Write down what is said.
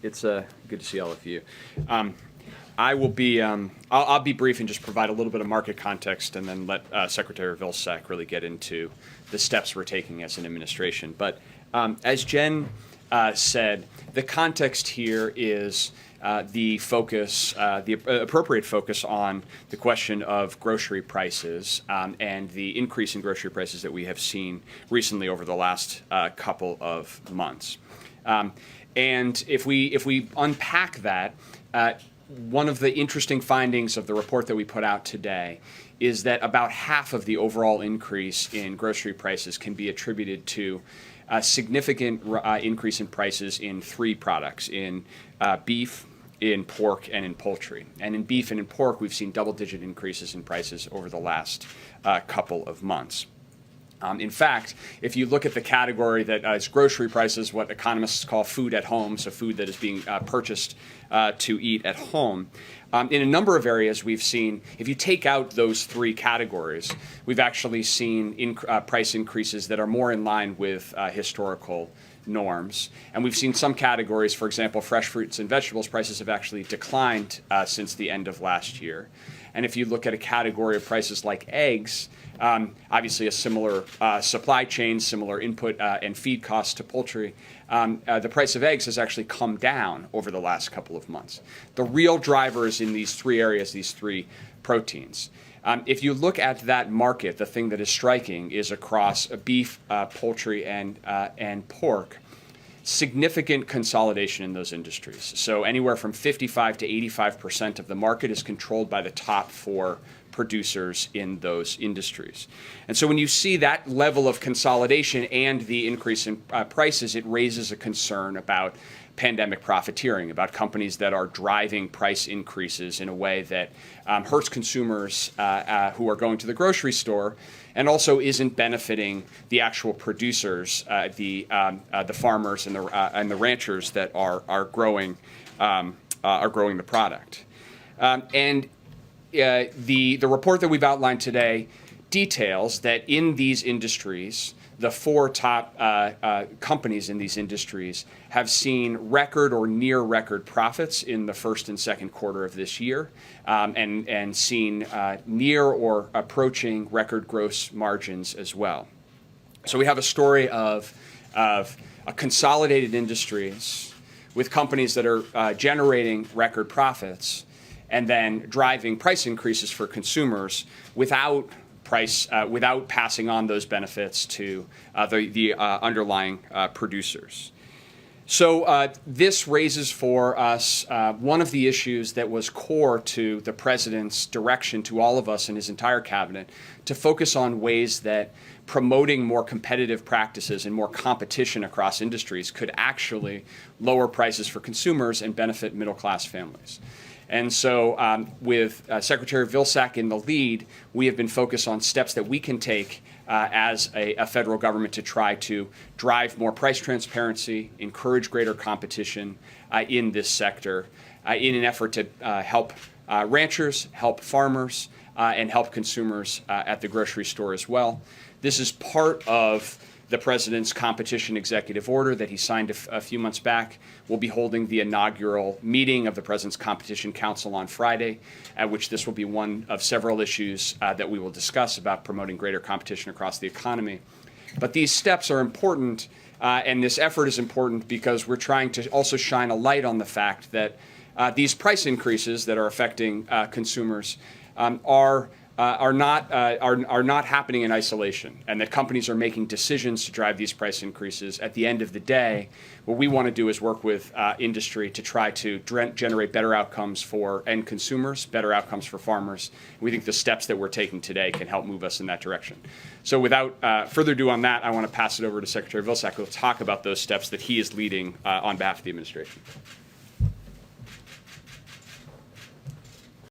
It's good to see all of you. I will be, I'll be brief and just provide a little bit of market context and then let Secretary Vilsack really get into the steps we're taking as an administration. But as Jen said, the context here is the focus, the appropriate focus on the question of grocery prices and the increase in grocery prices that we have seen recently over the last couple of months. And if we unpack that, one of the interesting findings of the report that we put out today is that about half of the overall increase in grocery prices can be attributed to a significant increase in prices in three products, in beef, in pork, and in poultry. And in beef and in pork, we've seen double-digit increases in prices over the last couple of months. In fact, if you look at the category that is grocery prices, what economists call food at home, so food that is being purchased to eat at home, in a number of areas we've seen, if you take out those three categories, we've actually seen price increases that are more in line with historical norms. And we've seen some categories, for example, fresh fruits and vegetables prices have actually declined since the end of last year. And if you look at a category of prices like eggs, obviously a similar supply chain, similar input and feed costs to poultry, the price of eggs has actually come down over the last couple of months. The real drivers in these three areas, these three proteins. If you look at that market, the thing that is striking is across beef, poultry, and pork, significant consolidation in those industries. So anywhere from 55 to 85% of the market is controlled by the top four producers in those industries. And so when you see that level of consolidation and the increase in prices, it raises a concern about pandemic profiteering, about companies that are driving price increases in a way that hurts consumers who are going to the grocery store and also isn't benefiting the actual producers, the farmers and the ranchers that are growing the product. And the report that we've outlined today details that in these industries, the four top companies in these industries have seen record or near record profits in the first and second quarter of this year, and seen near or approaching record gross margins as well. So we have a story of consolidated industries with companies that are generating record profits and then driving price increases for consumers without passing on those benefits to the underlying producers. So this raises for us one of the issues that was core to the president's direction to all of us and his entire cabinet to focus on ways that promoting more competitive practices and more competition across industries could actually lower prices for consumers and benefit middle-class families. And so with Secretary Vilsack in the lead, we have been focused on steps that we can take as a federal government to try to drive more price transparency, encourage greater competition in this sector in an effort to help ranchers, help farmers, and help consumers at the grocery store as well. This is part of the president's competition executive order that he signed a few months back. We'll be holding the inaugural meeting of the President's Competition Council on Friday, at which this will be one of several issues that we will discuss about promoting greater competition across the economy. But these steps are important, and this effort is important because we're trying to also shine a light on the fact that these price increases that are affecting consumers are not happening in isolation, and that companies are making decisions to drive these price increases. At the end of the day, what we want to do is work with industry to try to generate better outcomes for end consumers, better outcomes for farmers. We think the steps that we're taking today can help move us in that direction. So without further ado on that, I want to pass it over to Secretary Vilsack, who will talk about those steps that he is leading on behalf of the administration.